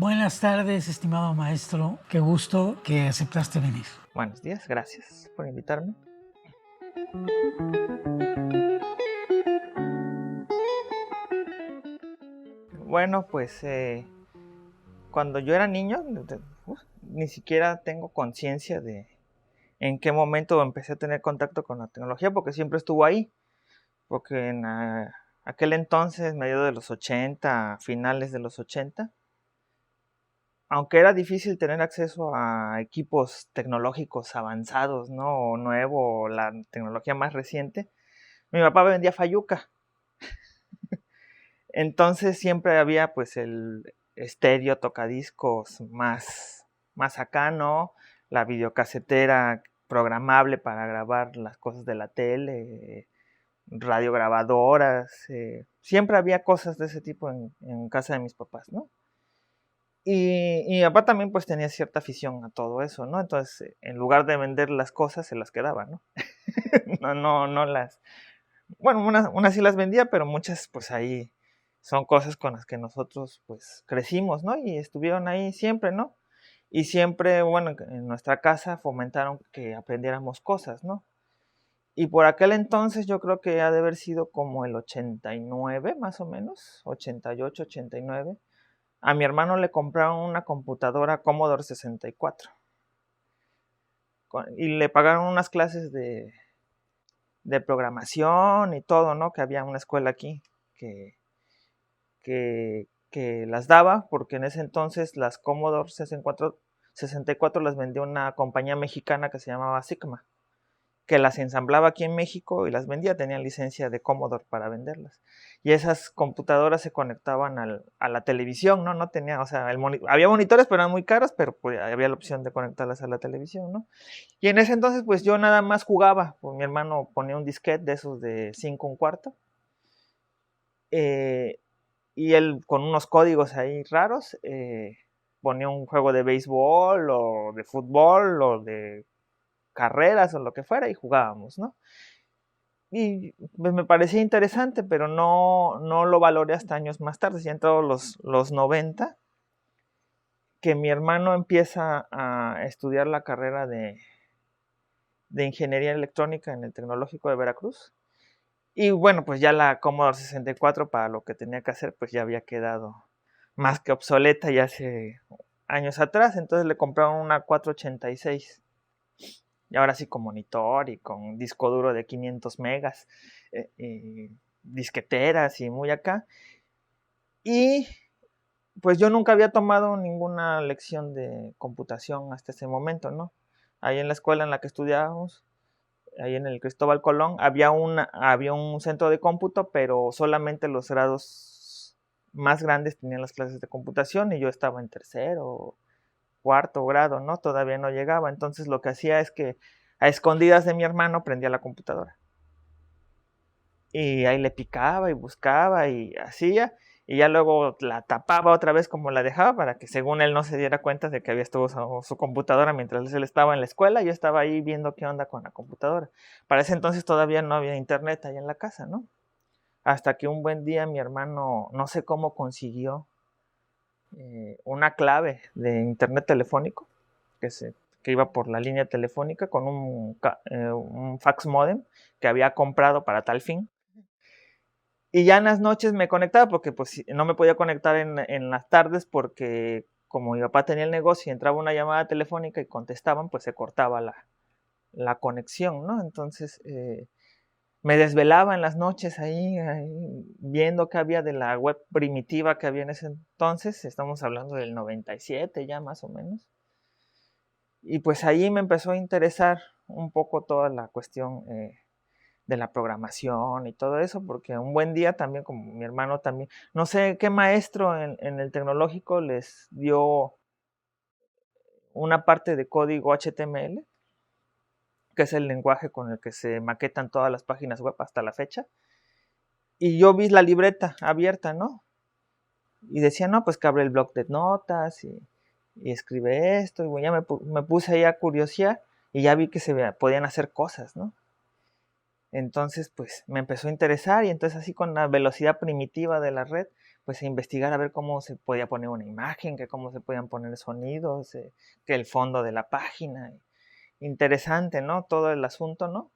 Buenas tardes, estimado maestro. Qué gusto que aceptaste venir. Buenos días, gracias por invitarme. Bueno, pues cuando yo era niño, ni siquiera tengo conciencia de en qué momento empecé a tener contacto con la tecnología, porque siempre estuvo ahí. Porque en aquel entonces, medio de los 80, finales de los 80, aunque era difícil tener acceso a equipos tecnológicos avanzados, ¿no? O nuevo, o la tecnología más reciente, mi papá vendía fayuca. Entonces siempre había pues el estéreo tocadiscos más acá, ¿no? La videocasetera programable para grabar las cosas de la tele, radiograbadoras, siempre había cosas de ese tipo en casa de mis papás, ¿no? Y mi papá también pues tenía cierta afición a todo eso, ¿no? Entonces, en lugar de vender las cosas, se las quedaba, ¿no? no las... Bueno, unas sí las vendía, pero muchas pues ahí son cosas con las que nosotros pues crecimos, ¿no? Y estuvieron ahí siempre, ¿no? Y siempre, bueno, en nuestra casa fomentaron que aprendiéramos cosas, ¿no? Y por aquel entonces yo creo que ha de haber sido como el 89 más o menos, 88, 89. A mi hermano le compraron una computadora Commodore 64 y le pagaron unas clases de programación y todo, ¿no? Que había una escuela aquí que las daba, porque en ese entonces las Commodore 64 las vendió una compañía mexicana que se llamaba Sigma, que las ensamblaba aquí en México y las vendía, tenían licencia de Commodore para venderlas. Y esas computadoras se conectaban a la televisión, ¿no? No tenía, o sea, había monitores, pero eran muy caros, pero pues, había la opción de conectarlas a la televisión, ¿no? Y en ese entonces, pues yo nada más jugaba, pues mi hermano ponía un disquete de esos de 5 1/4, y él con unos códigos ahí raros, ponía un juego de béisbol o de fútbol o de carreras o lo que fuera y jugábamos, ¿no? Y pues me parecía interesante, pero no lo valoré hasta años más tarde, ya en todos los 90, que mi hermano empieza a estudiar la carrera de ingeniería electrónica en el Tecnológico de Veracruz. Y bueno, pues ya la Commodore 64 para lo que tenía que hacer, pues ya había quedado más que obsoleta ya hace años atrás, entonces le compraron una 486. Y ahora sí con monitor y con disco duro de 500 megas, disqueteras y muy acá. Y pues yo nunca había tomado ninguna lección de computación hasta ese momento, ¿no? Ahí en la escuela en la que estudiábamos, ahí en el Cristóbal Colón, había un centro de cómputo, pero solamente los grados más grandes tenían las clases de computación y yo estaba en tercero, cuarto grado, ¿no? Todavía no llegaba. Entonces lo que hacía es que a escondidas de mi hermano prendía la computadora. Y ahí le picaba y buscaba y hacía. Y ya luego la tapaba otra vez como la dejaba para que según él no se diera cuenta de que había estado su computadora mientras él estaba en la escuela. Yo estaba ahí viendo qué onda con la computadora. Para ese entonces todavía no había internet ahí en la casa, ¿no? Hasta que un buen día mi hermano, no sé cómo consiguió una clave de internet telefónico que iba por la línea telefónica con un fax modem que había comprado para tal fin. Y ya en las noches me conectaba porque pues no me podía conectar en las tardes porque como mi papá tenía el negocio y entraba una llamada telefónica y contestaban, pues se cortaba la conexión, ¿no? Entonces me desvelaba en las noches ahí viendo qué había de la web primitiva que había en ese entonces. Estamos hablando del 97 ya más o menos. Y pues ahí me empezó a interesar un poco toda la cuestión de la programación y todo eso, porque un buen día también, como mi hermano también, no sé qué maestro en el tecnológico les dio una parte de código HTML, que es el lenguaje con el que se maquetan todas las páginas web hasta la fecha, y yo vi la libreta abierta, ¿no? Y decía, no, pues que abre el bloc de notas y escribe esto, y bueno, ya me puse ahí a curiosear y ya vi que se podían hacer cosas, ¿no? Entonces, pues me empezó a interesar y entonces así con la velocidad primitiva de la red, pues a investigar a ver cómo se podía poner una imagen, que cómo se podían poner sonidos, que el fondo de la página. Interesante, ¿no? Todo el asunto, ¿no?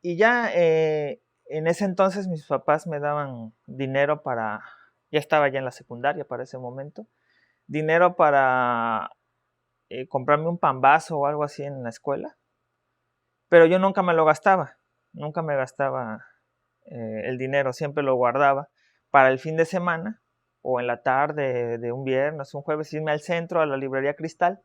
Y ya en ese entonces mis papás me daban dinero para, ya estaba ya en la secundaria para ese momento, dinero para comprarme un pambazo o algo así en la escuela, pero yo nunca me lo gastaba, nunca me gastaba el dinero, siempre lo guardaba para el fin de semana o en la tarde de un viernes, un jueves, irme al centro, a la librería Cristal,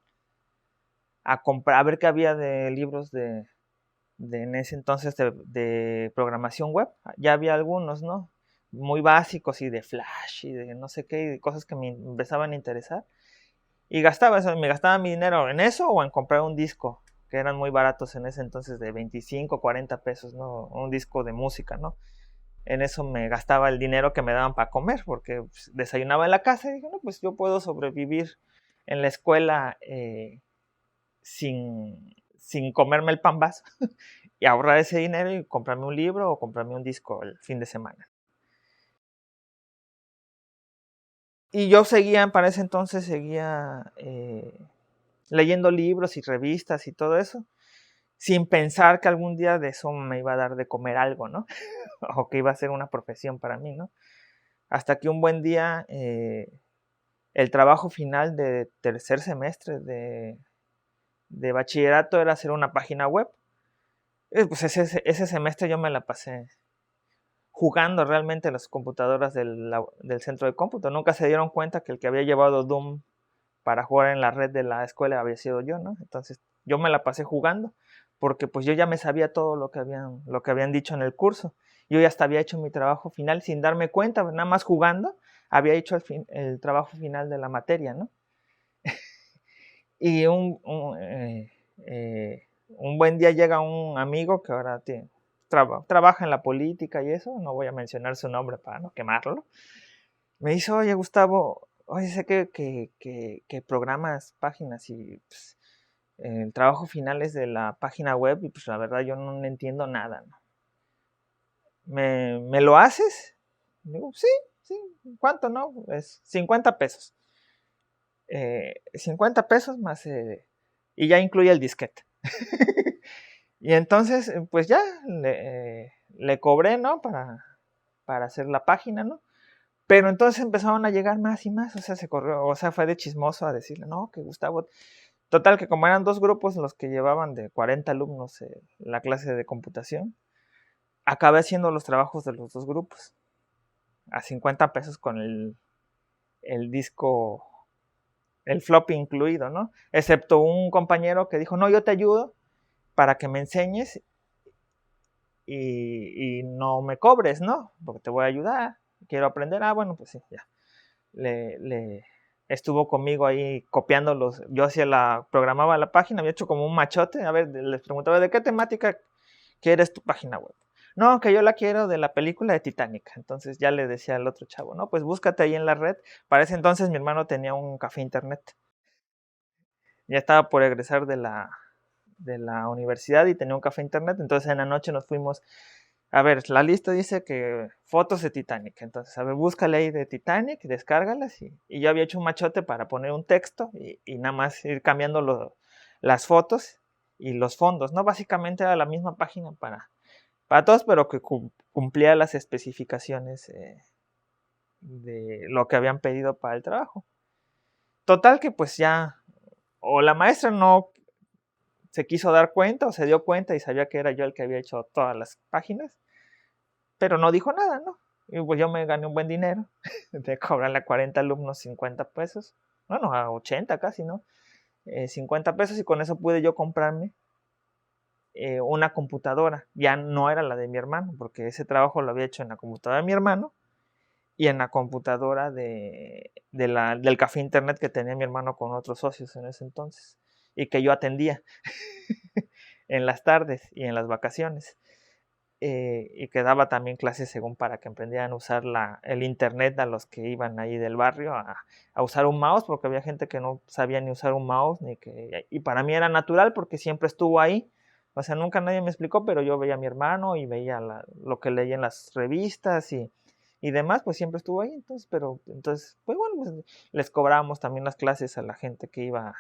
a comprar, a ver qué había de libros en ese entonces de programación web. Ya había algunos, ¿no? Muy básicos y de Flash y de no sé qué, y de cosas que me empezaban a interesar. Y gastaba eso, me gastaba mi dinero en eso o en comprar un disco, que eran muy baratos en ese entonces, de 25, 40 pesos, ¿no? Un disco de música, ¿no? En eso me gastaba el dinero que me daban para comer, porque pues, desayunaba en la casa y dije, no, pues yo puedo sobrevivir en la escuela sin comerme el pambazo y ahorrar ese dinero y comprarme un libro o comprarme un disco el fin de semana. Y yo seguía, para ese entonces seguía leyendo libros y revistas y todo eso, sin pensar que algún día de eso me iba a dar de comer algo, ¿no? O que iba a ser una profesión para mí, ¿no? Hasta que un buen día el trabajo final de tercer semestre de bachillerato era hacer una página web. Pues ese semestre yo me la pasé jugando realmente en las computadoras del centro de cómputo. Nunca se dieron cuenta que el que había llevado Doom para jugar en la red de la escuela había sido yo, ¿no? Entonces yo me la pasé jugando porque pues yo ya me sabía todo lo que habían dicho en el curso. Yo ya hasta había hecho mi trabajo final sin darme cuenta, nada más jugando, había hecho el trabajo final de la materia, ¿no? Y un buen día llega un amigo que ahora trabaja en la política y eso, no voy a mencionar su nombre para no quemarlo. Me dice, oye Gustavo, oye, sé que programas páginas y pues, el trabajo final es de la página web y pues la verdad yo no entiendo nada, ¿no? ¿Me lo haces? Digo, sí, sí, ¿cuánto no? Es 50 pesos. 50 pesos más, y ya incluye el disquete. Y entonces, pues ya le cobré, ¿no? Para hacer la página, ¿no? Pero entonces empezaron a llegar más y más, o sea, se corrió, o sea, fue de chismoso a decirle, no, que Gustavo. Total, que como eran dos grupos los que llevaban de 40 alumnos la clase de computación, acabé haciendo los trabajos de los dos grupos a 50 pesos con el disco, el floppy incluido, ¿no? Excepto un compañero que dijo, no, yo te ayudo para que me enseñes y no me cobres, ¿no? Porque te voy a ayudar, quiero aprender. Ah, bueno, pues sí, ya. Le estuvo conmigo ahí copiando yo programaba la página, había hecho como un machote, a ver, les preguntaba, ¿de qué temática quieres tu página web? No, que yo la quiero de la película de Titanic. Entonces ya le decía al otro chavo, no, pues búscate ahí en la red. Para ese entonces mi hermano tenía un café internet. Ya estaba por egresar de la universidad y tenía un café internet. Entonces en la noche nos fuimos. A ver, la lista dice que fotos de Titanic. Entonces, a ver, búscale ahí de Titanic, descárgalas. Y yo había hecho un machote para poner un texto y nada más ir cambiando las fotos y los fondos, ¿no? Básicamente era la misma página para todos, pero que cumplía las especificaciones de lo que habían pedido para el trabajo. Total que pues ya, o la maestra no se quiso dar cuenta o se dio cuenta y sabía que era yo el que había hecho todas las páginas, pero no dijo nada, ¿no? Y pues yo me gané un buen dinero de cobrarle a 40 alumnos 50 pesos, bueno, a 80 casi, ¿no? 50 pesos y con eso pude yo comprarme una computadora. Ya no era la de mi hermano, porque ese trabajo lo había hecho en la computadora de mi hermano y en la computadora del café internet que tenía mi hermano con otros socios en ese entonces y que yo atendía en las tardes y en las vacaciones. Y que daba también clases según para que aprendieran a usar el internet a los que iban ahí del barrio a usar un mouse, porque había gente que no sabía ni usar un mouse, y para mí era natural porque siempre estuvo ahí, o sea, nunca nadie me explicó, pero yo veía a mi hermano y veía lo que leía en las revistas y y demás, pues siempre estuvo ahí. Entonces, pues bueno, pues les cobrábamos también las clases a la gente que iba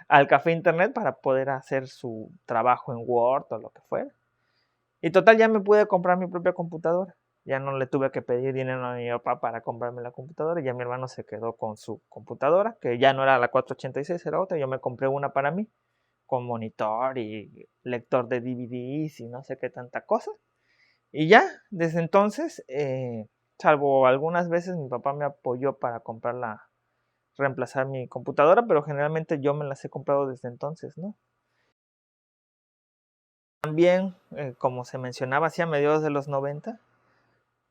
al café internet para poder hacer su trabajo en Word o lo que fuera. Y total, ya me pude comprar mi propia computadora. Ya no le tuve que pedir dinero a mi papá para comprarme la computadora. Y ya mi hermano se quedó con su computadora, que ya no era la 486, era otra. Yo me compré una para mí, con monitor y lector de DVDs y no sé qué tanta cosa. Y ya, desde entonces, salvo algunas veces mi papá me apoyó para reemplazar mi computadora, pero generalmente yo me las he comprado desde entonces, ¿no? También, como se mencionaba, hacia mediados de los 90,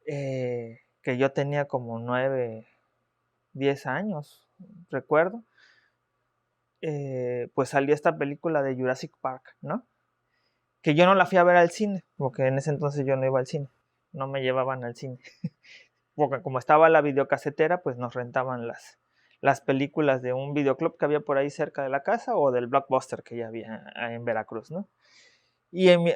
que yo tenía como 9, 10 años, recuerdo, pues salió esta película de Jurassic Park, ¿no? Que yo no la fui a ver al cine, porque en ese entonces yo no iba al cine, no me llevaban al cine, porque como estaba la videocasetera, pues nos rentaban las películas de un videoclub que había por ahí cerca de la casa o del Blockbuster que ya había en Veracruz, ¿no? Y a mi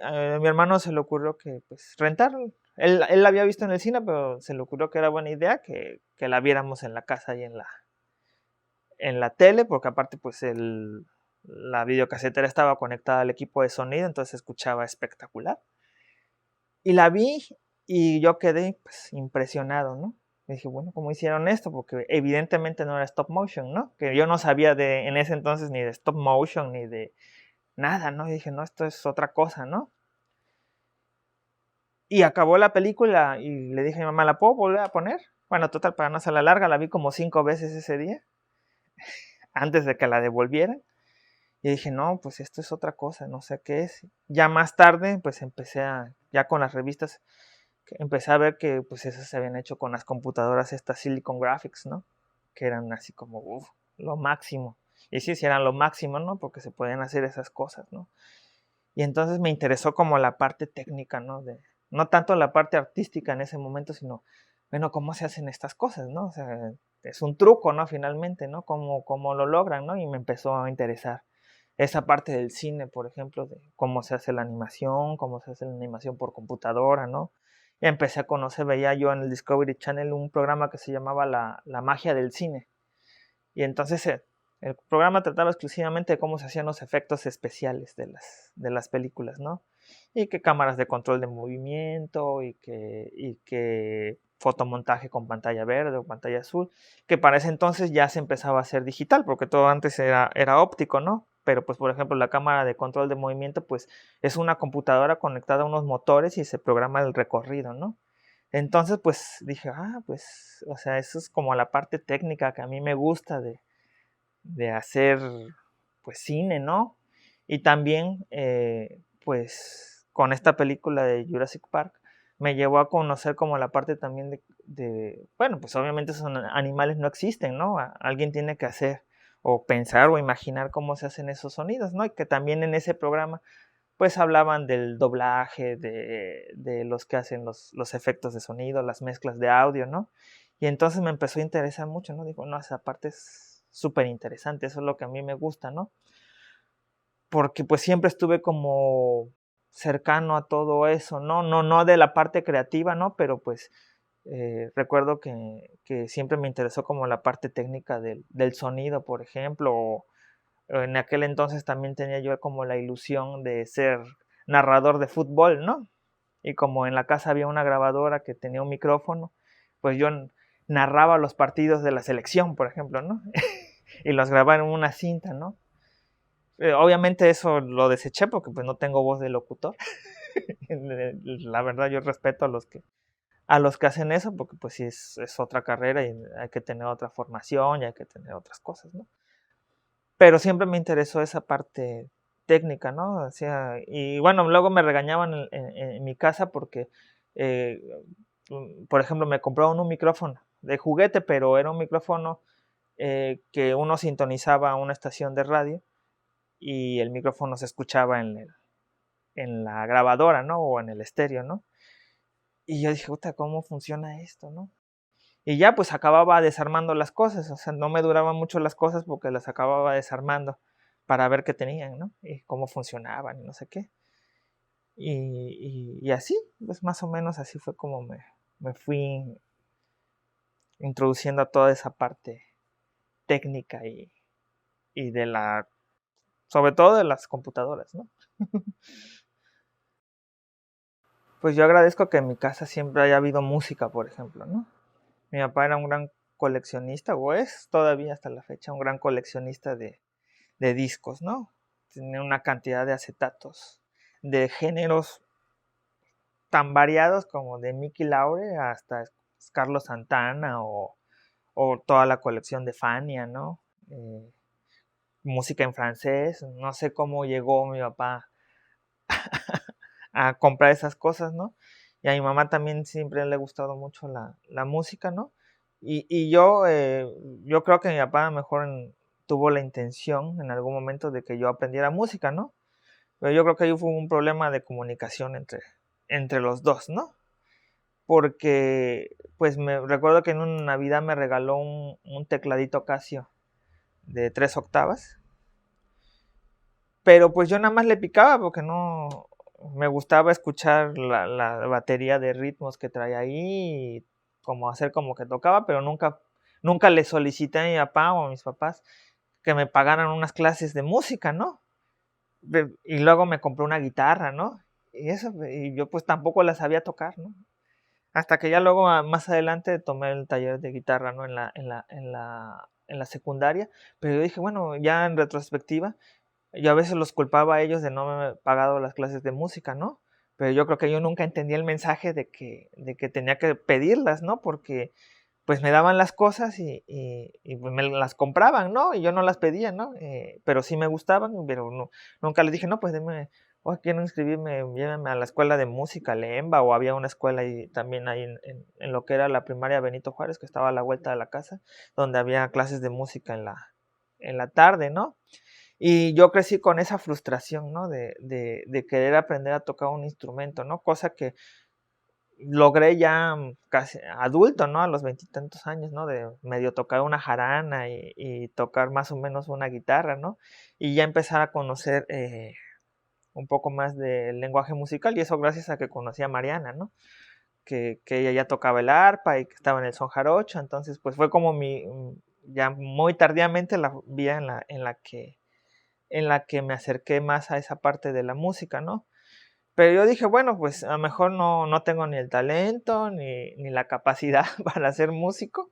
hermano se le ocurrió que pues rentarlo. Él la había visto en el cine, pero se le ocurrió que era buena idea que la viéramos en la casa y en la tele, porque aparte pues la videocasetera estaba conectada al equipo de sonido, entonces se escuchaba espectacular. Y la vi y yo quedé pues impresionado, ¿no? Y dije, bueno, ¿cómo hicieron esto? Porque evidentemente no era stop motion, ¿no? Que yo no sabía en ese entonces ni de stop motion ni de nada, ¿no? Y dije, no, esto es otra cosa, ¿no? Y acabó la película y le dije a mi mamá, ¿la puedo volver a poner? Bueno, total, para no hacerla larga, la vi como 5 veces ese día, antes de que la devolvieran. Y dije, no, pues esto es otra cosa, no sé qué es. Ya más tarde, pues ya con las revistas, empecé a ver que pues esas se habían hecho con las computadoras estas Silicon Graphics, ¿no? Que eran así como, lo máximo. Y sí, sí eran lo máximo, ¿no? Porque se podían hacer esas cosas, ¿no? Y entonces me interesó como la parte técnica, ¿no? No tanto la parte artística en ese momento, sino, bueno, ¿cómo se hacen estas cosas, no? O sea, es un truco, ¿no? Finalmente, ¿no? ¿Cómo lo logran, no? Y me empezó a interesar esa parte del cine, por ejemplo, de cómo se hace la animación, cómo se hace la animación por computadora, ¿no? Y empecé a conocer, veía yo en el Discovery Channel un programa que se llamaba La magia del cine. Y entonces el programa trataba exclusivamente de cómo se hacían los efectos especiales de las películas, ¿no? Y que cámaras de control de movimiento y que fotomontaje con pantalla verde o pantalla azul, que para ese entonces ya se empezaba a hacer digital, porque todo antes era óptico, ¿no? Pero pues por ejemplo la cámara de control de movimiento pues es una computadora conectada a unos motores y se programa el recorrido, ¿no? Entonces, pues dije, pues, o sea, eso es como la parte técnica que a mí me gusta de hacer, pues, cine, ¿no? Y también, pues, con esta película de Jurassic Park, me llevó a conocer como la parte también bueno, pues obviamente esos animales no existen, ¿no? Alguien tiene que hacer o pensar o imaginar cómo se hacen esos sonidos, ¿no? Y que también en ese programa pues hablaban del doblaje, de los que hacen los efectos de sonido, las mezclas de audio, ¿no? Y entonces me empezó a interesar mucho, ¿no? Digo, no, esa parte es súper interesante, eso es lo que a mí me gusta, ¿no? Porque pues siempre estuve como cercano a todo eso, ¿no? No de la parte creativa, ¿no? Pero pues recuerdo que siempre me interesó como la parte técnica del sonido, por ejemplo, o en aquel entonces también tenía yo como la ilusión de ser narrador de fútbol, ¿no? Y como en la casa había una grabadora que tenía un micrófono, pues yo narraba los partidos de la selección, por ejemplo, ¿no? Y los grababa en una cinta, ¿no? Obviamente eso lo deseché porque pues no tengo voz de locutor. La verdad yo respeto a los que hacen eso porque pues sí es otra carrera y hay que tener otra formación y hay que tener otras cosas, ¿no? Pero siempre me interesó esa parte técnica, ¿no? O sea, y bueno, luego me regañaban en mi casa porque, eh, por ejemplo, me compraron un micrófono de juguete, pero era un micrófono que uno sintonizaba a una estación de radio y el micrófono se escuchaba en la grabadora, ¿no? O en el estéreo, ¿no? Y yo dije, puta, ¿cómo funciona esto, no? Y ya pues acababa desarmando las cosas, o sea, no me duraban mucho las cosas porque las acababa desarmando para ver qué tenían, ¿no? Y cómo funcionaban y no sé qué. Y así, pues más o menos así fue como me fui introduciendo a toda esa parte técnica y de sobre todo de las computadoras, ¿no? Pues yo agradezco que en mi casa siempre haya habido música, por ejemplo, ¿no? Mi papá era un gran coleccionista, o es todavía hasta la fecha un gran coleccionista de discos, ¿no? Tiene una cantidad de acetatos de géneros tan variados como de Mickey Laure hasta Carlos Santana o toda la colección de Fania, ¿no? Música en francés, no sé cómo llegó mi papá a comprar esas cosas, ¿no? Y a mi mamá también siempre le ha gustado mucho la música, ¿no? Yo creo que mi papá mejor tuvo la intención en algún momento de que yo aprendiera música, ¿no? Pero yo creo que ahí fue un problema de comunicación entre los dos, ¿no? Porque, pues me recuerdo que en una Navidad me regaló un tecladito Casio de 3 octavas, pero pues yo nada más le picaba porque no me gustaba escuchar la batería de ritmos que traía ahí, y como hacer como que tocaba, pero nunca le solicité a mi papá o a mis papás que me pagaran unas clases de música, ¿no? Y luego me compré una guitarra, ¿no? Y yo pues tampoco la sabía tocar, ¿no? Hasta que ya luego más adelante tomé el taller de guitarra, ¿no? En la secundaria, pero yo dije, bueno, ya en retrospectiva, yo a veces los culpaba a ellos de no haberme pagado las clases de música, ¿no? Pero yo creo que yo nunca entendí el mensaje de que tenía que pedirlas, ¿no? Porque pues me daban las cosas y pues me las compraban, ¿no? Y yo no las pedía, ¿no? Pero sí me gustaban, pero no, nunca les dije, no, pues deme, quiero inscribirme, llévenme a la escuela de música, Lemba, o había una escuela ahí, también ahí en lo que era la primaria Benito Juárez, que estaba a la vuelta de la casa, donde había clases de música en la tarde, ¿no? Y yo crecí con esa frustración, ¿no? De querer aprender a tocar un instrumento, ¿no? Cosa que logré ya casi adulto, ¿no? A los veintitantos años, ¿no? De medio tocar una jarana y tocar más o menos una guitarra, ¿no? Y ya empezar a conocer un poco más del lenguaje musical, y eso gracias a que conocí a Mariana, ¿no? Que ella ya tocaba el arpa y que estaba en el son jarocho, entonces pues fue como ya muy tardíamente la vía en la que me acerqué más a esa parte de la música, ¿no? Pero yo dije, bueno, pues a lo mejor no tengo ni el talento ni la capacidad para ser músico,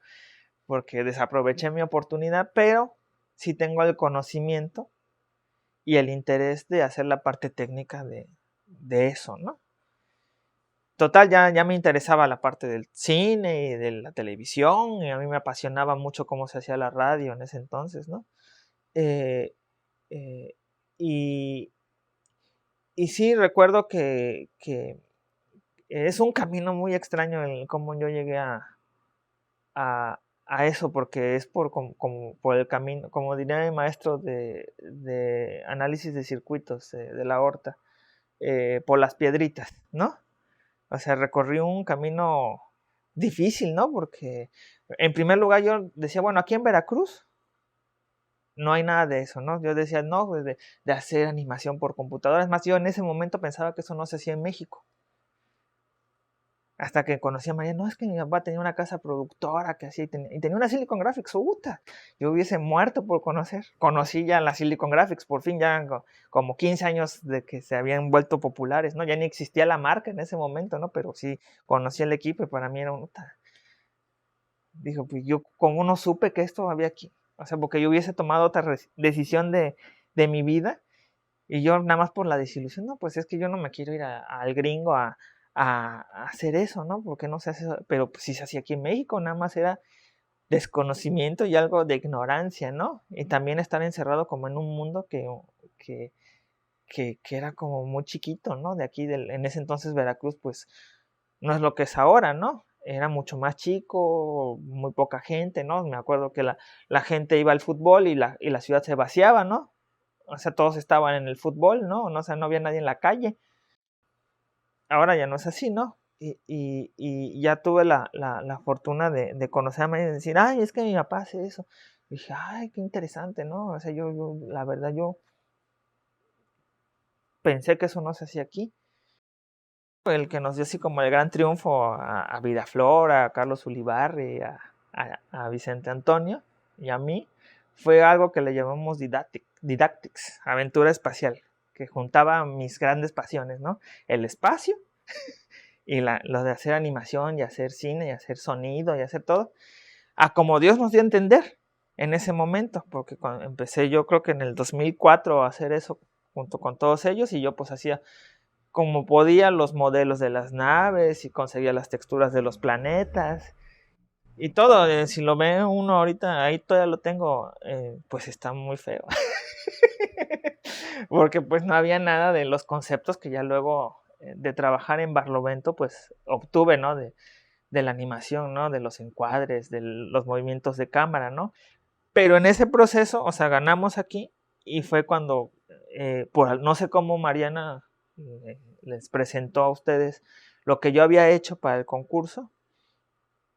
porque desaproveché mi oportunidad, pero sí tengo el conocimiento y el interés de hacer la parte técnica de eso, ¿no? Total, ya me interesaba la parte del cine y de la televisión, y a mí me apasionaba mucho cómo se hacía la radio en ese entonces, ¿no? Eh, eh, y, y sí, recuerdo que es un camino muy extraño el cómo yo llegué a eso, porque es por el camino, como diría mi maestro de análisis de circuitos de la horta, por las piedritas, ¿no? O sea, recorrí un camino difícil, ¿no? Porque en primer lugar yo decía, bueno, aquí en Veracruz no hay nada de eso, ¿no? Yo decía, no, pues de hacer animación por computadora. Es más, yo en ese momento pensaba que eso no se hacía en México. Hasta que conocí a María, no, es que mi papá tenía una casa productora que hacía y tenía una Silicon Graphics, puta. Yo hubiese muerto por conocer. Conocí ya la Silicon Graphics, por fin ya como 15 años de que se habían vuelto populares, ¿no? Ya ni existía la marca en ese momento, ¿no? Pero sí conocí el equipo y para mí era un... Dijo, pues yo, ¿cómo no supe que esto había aquí? O sea, porque yo hubiese tomado otra decisión de mi vida y yo nada más por la desilusión, no, pues es que yo no me quiero ir al gringo a hacer eso, ¿no? Porque no se hace eso, pero pues si se hacía aquí en México, nada más era desconocimiento y algo de ignorancia, ¿no? Y también estar encerrado como en un mundo que, que era como muy chiquito, ¿no? De aquí, en ese entonces Veracruz, pues no es lo que es ahora, ¿no? Era mucho más chico, muy poca gente, ¿no? Me acuerdo que la gente iba al fútbol y la ciudad se vaciaba, ¿no? O sea, todos estaban en el fútbol, ¿no? O sea, no había nadie en la calle. Ahora ya no es así, ¿no? Y ya tuve la fortuna de conocer a María y de decir, ay, es que mi papá hace eso. Y dije, ay, qué interesante, ¿no? O sea, la verdad, yo pensé que eso no se hacía aquí. el que nos dio así como el gran triunfo a Vidaflor, a Carlos Ulibarri, a Vicente Antonio y a mí, fue algo que le llamamos Didactics, aventura espacial, que juntaba mis grandes pasiones, ¿no? El espacio y lo de hacer animación y hacer cine y hacer sonido y hacer todo, a como Dios nos dio a entender en ese momento, porque cuando empecé yo creo que en el 2004 a hacer eso junto con todos ellos, y yo pues hacía como podía los modelos de las naves y conseguía las texturas de los planetas y todo. Si lo ve uno ahorita, ahí todavía lo tengo, pues está muy feo. Porque pues no había nada de los conceptos que ya luego de trabajar en Barlovento pues obtuve, ¿no? De la animación, ¿no? De los encuadres, de los movimientos de cámara, ¿no? Pero en ese proceso, o sea, ganamos aquí y fue cuando, no sé cómo Mariana les presentó a ustedes lo que yo había hecho para el concurso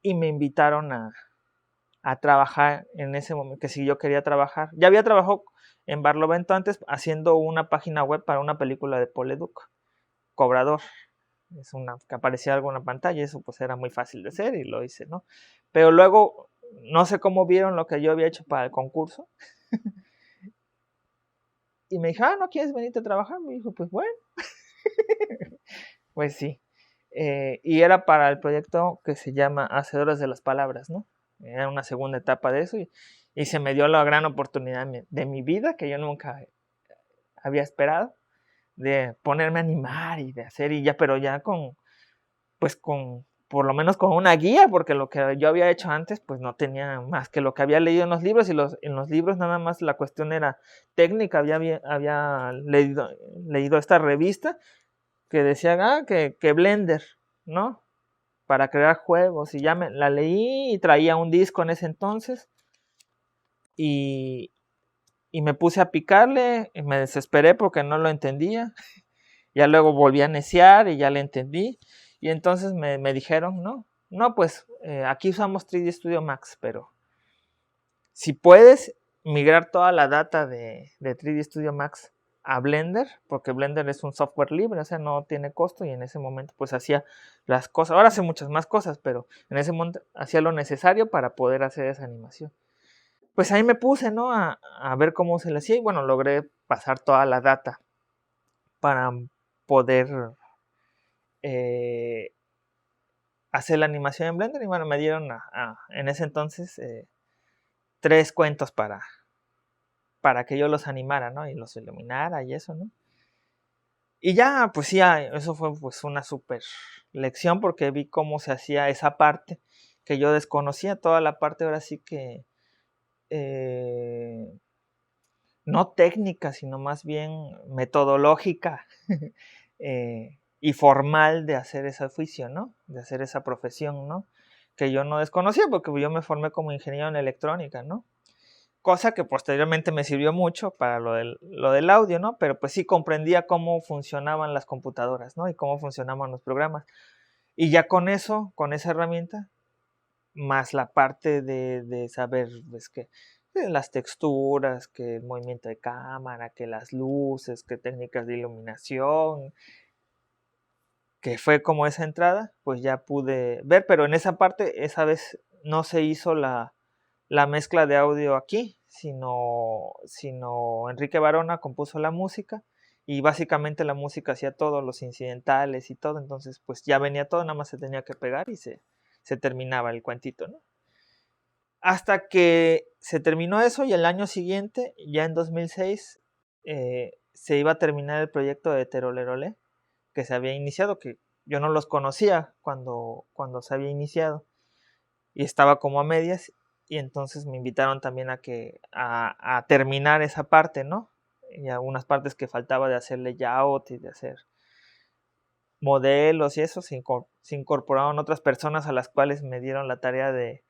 y me invitaron a trabajar en ese momento, que si yo quería trabajar. Ya había trabajado en Barlovento antes haciendo una página web para una película de Paul Leduc, Cobrador. Es una que aparecía algo en la pantalla, eso pues era muy fácil de hacer y lo hice, ¿no? Pero luego, no sé cómo vieron lo que yo había hecho para el concurso. Y me dijo, ¿no quieres venirte a trabajar? Me dijo, pues bueno, pues sí. Y era para el proyecto que se llama Hacedores de las Palabras, ¿no? Era una segunda etapa de eso y se me dio la gran oportunidad de mi vida que yo nunca había esperado, de ponerme a animar y de hacer y ya, pero ya pues por lo menos con una guía, porque lo que yo había hecho antes, pues no tenía más que lo que había leído en los libros, y en los libros nada más la cuestión era técnica. Había leído esta revista que decía que Blender, ¿no? Para crear juegos, y ya la leí y traía un disco en ese entonces, y, y me puse a picarle, y me desesperé porque no lo entendía. Ya luego volví a neciar y ya le entendí. Y entonces me dijeron, no, pues aquí usamos 3D Studio Max, pero si puedes migrar toda la data de 3D Studio Max a Blender, porque Blender es un software libre, o sea, no tiene costo, y en ese momento pues hacía las cosas, ahora hace muchas más cosas, pero en ese momento hacía lo necesario para poder hacer esa animación. Pues ahí me puse, ¿no? A ver cómo se le hacía, y bueno, logré pasar toda la data para poder eh, hacer la animación en Blender. Y bueno, me dieron en ese entonces 3 cuentos para que yo los animara, ¿no? Y los iluminara y eso, ¿no? Y ya, pues sí, eso fue pues una super lección, porque vi cómo se hacía esa parte que yo desconocía, toda la parte ahora sí que no técnica, sino más bien metodológica y formal de hacer ese oficio, ¿no? De hacer esa profesión, ¿no? Que yo no desconocía, porque yo me formé como ingeniero en electrónica, ¿no? Cosa que posteriormente me sirvió mucho para lo del audio, ¿no? Pero pues sí comprendía cómo funcionaban las computadoras, ¿no? Y cómo funcionaban los programas. Y ya con eso, con esa herramienta, más la parte de saber, pues, que las texturas, que el movimiento de cámara, que las luces, que técnicas de iluminación, que fue como esa entrada, pues ya pude ver. Pero en esa parte, esa vez no se hizo la mezcla de audio aquí, sino Enrique Barona compuso la música, y básicamente la música hacía todos los incidentales y todo. Entonces pues ya venía todo, nada más se tenía que pegar y se terminaba el cuentito, ¿no? Hasta que se terminó eso, y el año siguiente, ya en 2006, se iba a terminar el proyecto de Heterolerole, que se había iniciado, que yo no los conocía cuando se había iniciado, y estaba como a medias, y entonces me invitaron también a terminar esa parte, ¿no? Y algunas partes que faltaba de hacer layout y de hacer modelos y eso, se incorporaron otras personas a las cuales me dieron la tarea de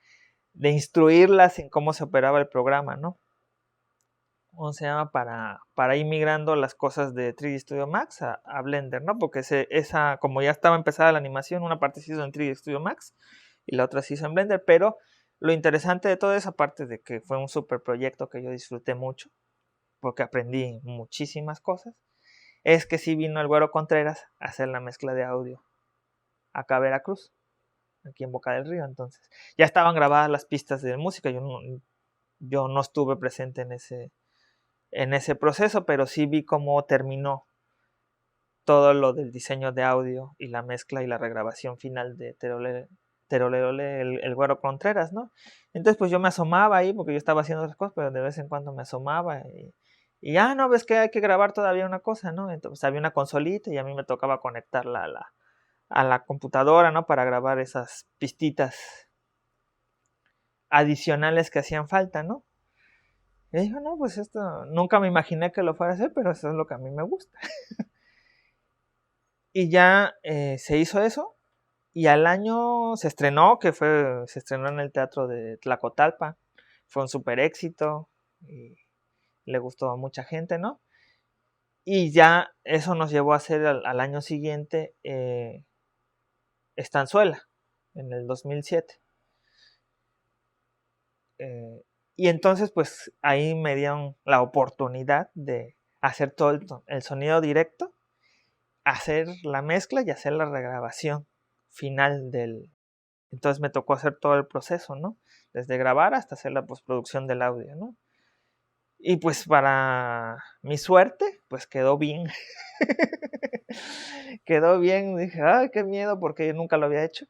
instruirlas en cómo se operaba el programa, ¿no? O sea, para ir migrando las cosas de 3D Studio Max a Blender, ¿no? Porque como ya estaba empezada la animación, una parte se hizo en 3D Studio Max y la otra se hizo en Blender. Pero lo interesante de toda esa parte, de que fue un super proyecto que yo disfruté mucho, porque aprendí muchísimas cosas, es que sí vino el Güero Contreras a hacer la mezcla de audio acá a Veracruz, aquí en Boca del Río. Entonces ya estaban grabadas las pistas de música, yo no estuve presente en ese proceso, pero sí vi cómo terminó todo lo del diseño de audio y la mezcla y la regrabación final de Terolele, el Güero Contreras, ¿no? Entonces pues yo me asomaba ahí porque yo estaba haciendo otras cosas, pero de vez en cuando me asomaba y no, ves que hay que grabar todavía una cosa, ¿no? Entonces había una consolita y a mí me tocaba conectarla a la computadora, ¿no? Para grabar esas pistitas adicionales que hacían falta, ¿no? Y dijo, no, pues esto nunca me imaginé que lo fuera a hacer, pero eso es lo que a mí me gusta. Y ya se hizo eso. Y al año se estrenó, se estrenó en el teatro de Tlacotalpa. Fue un súper éxito y le gustó a mucha gente, ¿no? Y ya eso nos llevó a hacer al año siguiente Estanzuela, en el 2007. Y entonces pues ahí me dieron la oportunidad de hacer todo el sonido directo, hacer la mezcla y hacer la regrabación final del... Entonces me tocó hacer todo el proceso, ¿no? Desde grabar hasta hacer la postproducción del audio, ¿no? Y pues para mi suerte, pues quedó bien. Quedó bien, dije, ay, qué miedo, porque yo nunca lo había hecho.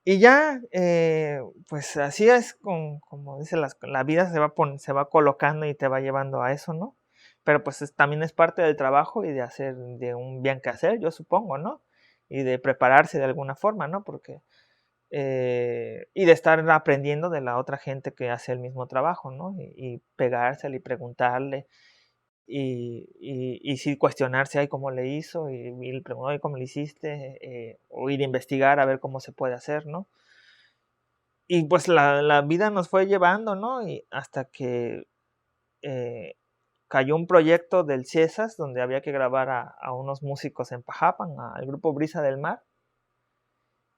Y ya, pues así es como dice, la vida se va colocando y te va llevando a eso, ¿no? Pero pues también es parte del trabajo y de hacer, de un bien que hacer, yo supongo, ¿no? Y de prepararse de alguna forma, ¿no? Porque, y de estar aprendiendo de la otra gente que hace el mismo trabajo, ¿no? Y pegársele y preguntarle y sí cuestionarse, ay, cómo le hizo, y le preguntó, ay, cómo le hiciste, o ir a investigar a ver cómo se puede hacer, ¿no? Y pues la vida nos fue llevando, ¿no? Y hasta que eh, cayó un proyecto del CIESAS donde había que grabar a unos músicos en Pajapan, al grupo Brisa del Mar.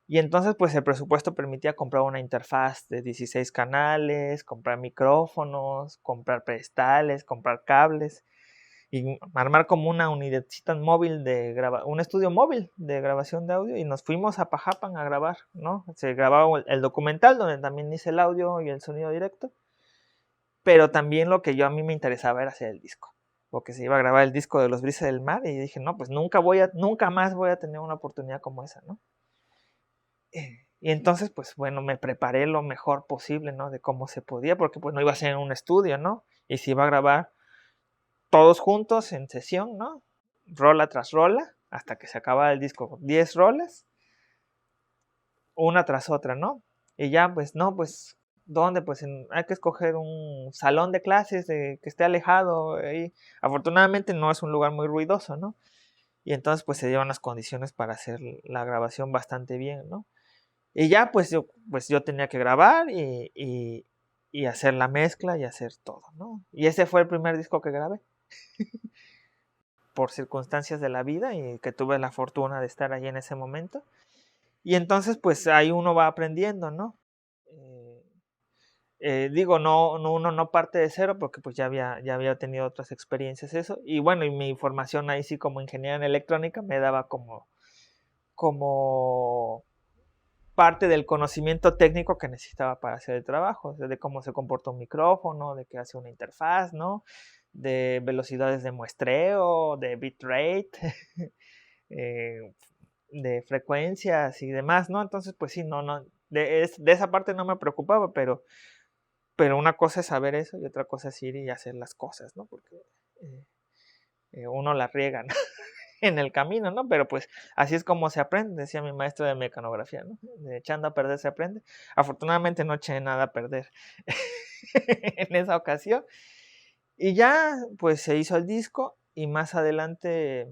Y entonces pues el presupuesto permitía comprar una interfaz de 16 canales, comprar micrófonos, comprar pedestales, comprar cables y armar como una unidadcita móvil un estudio móvil de grabación de audio y nos fuimos a Pajapan a grabar, ¿no? Se grababa el documental donde también hice el audio y el sonido directo, pero también lo que a mí me interesaba era hacer el disco, porque se iba a grabar el disco de Los Brisas del Mar y dije, no, pues nunca más voy a tener una oportunidad como esa, ¿no? Y entonces, pues bueno, me preparé lo mejor posible, ¿no? De cómo se podía, porque pues no iba a ser en un estudio, ¿no? Y se iba a grabar todos juntos en sesión, ¿no? Rola tras rola, hasta que se acababa el disco, 10 rolas, una tras otra, ¿no? Y ya, pues, no, pues, ¿dónde? Pues hay que escoger un salón de clases que esté alejado. Afortunadamente no es un lugar muy ruidoso, ¿no? Y entonces, pues, se dieron las condiciones para hacer la grabación bastante bien, ¿no? Y ya, pues yo tenía que grabar y hacer la mezcla y hacer todo, ¿no? Y ese fue el primer disco que grabé. Por circunstancias de la vida y que tuve la fortuna de estar allí en ese momento. Y entonces, pues ahí uno va aprendiendo, ¿no? Digo, uno no parte de cero porque pues ya había tenido otras experiencias eso. Y bueno, y mi formación ahí sí como ingeniero en electrónica me daba como parte del conocimiento técnico que necesitaba para hacer el trabajo, de cómo se comporta un micrófono, de qué hace una interfaz, ¿no? De velocidades de muestreo, de bitrate, de frecuencias y demás, ¿no? Entonces, pues sí, no, de esa parte no me preocupaba, pero una cosa es saber eso y otra cosa es ir y hacer las cosas, ¿no? Porque uno la riega, ¿no? En el camino, ¿no? Pero pues así es como se aprende, decía mi maestro de mecanografía, ¿no? De echando a perder se aprende. Afortunadamente no eché nada a perder en esa ocasión. Y ya, pues se hizo el disco y más adelante,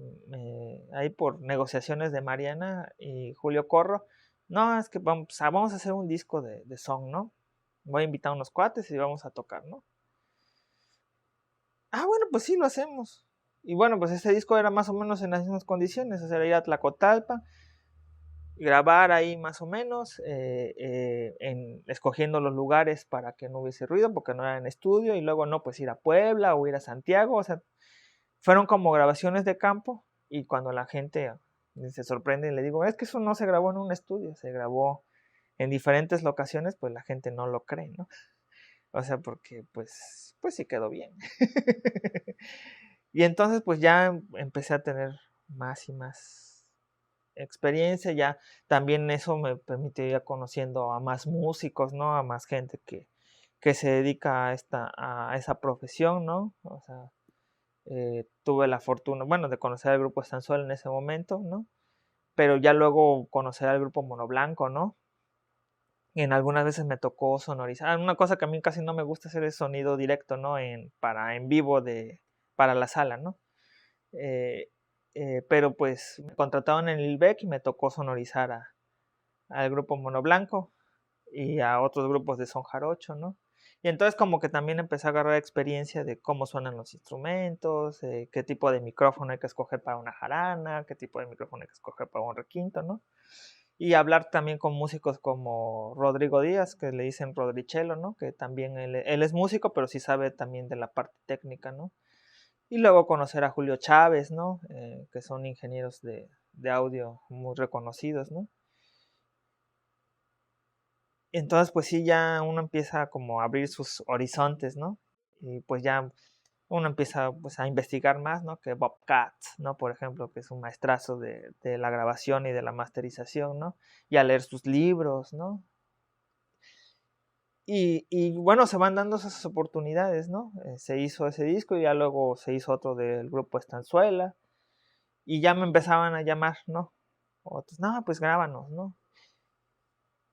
ahí por negociaciones de Mariana y Julio Corro, no, es que vamos a hacer un disco de song, ¿no? Voy a invitar a unos cuates y vamos a tocar, ¿no? Ah, bueno, pues sí, lo hacemos. Y bueno, pues este disco era más o menos en las mismas condiciones, o sea, ir a Tlacotalpa, grabar ahí más o menos, escogiendo los lugares para que no hubiese ruido, porque no era en estudio, y luego no, pues ir a Puebla o ir a Santiago, o sea, fueron como grabaciones de campo, y cuando la gente Y se sorprende y le digo, es que eso no se grabó en un estudio, se grabó en diferentes locaciones, pues la gente no lo cree, ¿no? O sea, porque pues sí quedó bien. Y entonces pues ya empecé a tener más y más experiencia, ya también eso me permitió ir conociendo a más músicos, ¿no? A más gente que se dedica a esa profesión, ¿no? O sea, tuve la fortuna, bueno, de conocer al grupo Estanzuela en ese momento, ¿no? Pero ya luego conocer al grupo Mono Blanco, ¿no? Y en algunas veces me tocó sonorizar. Una cosa que a mí casi no me gusta hacer es sonido directo, ¿no? Para en vivo para la sala, ¿no? Eh, pero pues me contrataron en el ILBEC y me tocó sonorizar al grupo Mono Blanco y a otros grupos de son jarocho, ¿no? Y entonces como que también empecé a agarrar experiencia de cómo suenan los instrumentos, qué tipo de micrófono hay que escoger para una jarana, qué tipo de micrófono hay que escoger para un requinto, ¿no? Y hablar también con músicos como Rodrigo Díaz, que le dicen Rodrichelo, ¿no? Que también él es músico, pero sí sabe también de la parte técnica, ¿no? Y luego conocer a Julio Chávez, ¿no? Que son ingenieros de audio muy reconocidos, ¿no? Entonces, pues sí, ya uno empieza como a abrir sus horizontes, ¿no? Y pues ya uno empieza pues a investigar más, ¿no? Que Bob Katz, ¿no? Por ejemplo, que es un maestrazo de la grabación y de la masterización, ¿no? Y a leer sus libros, ¿no? Y bueno, se van dando esas oportunidades, ¿no? Se hizo ese disco y ya luego se hizo otro del grupo Estanzuela y ya me empezaban a llamar, ¿no? Otros, no, pues grábanos, ¿no?